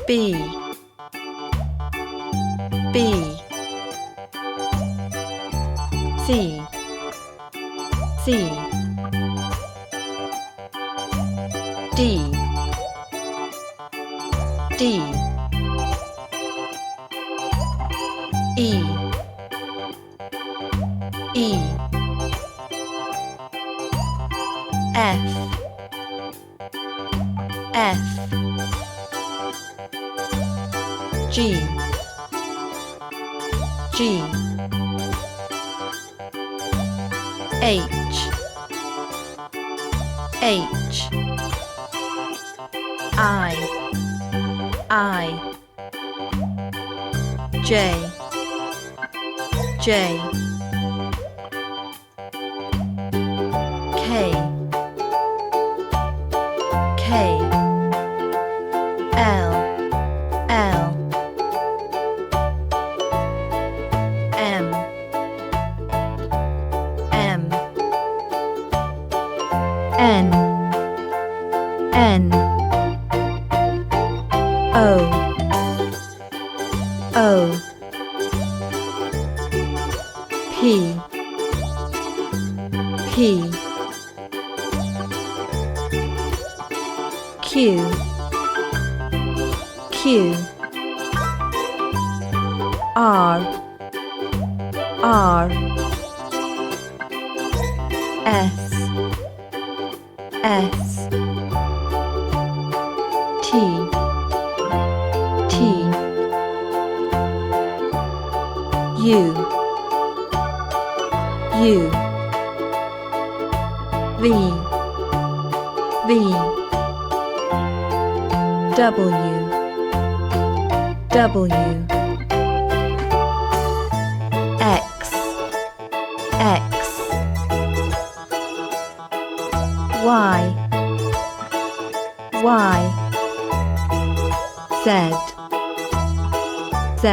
B B C C D D E E F F G G H H I J J K K L L M M N N O O P P Q Q R R S S T T U U V V W W X X Y Y Z Z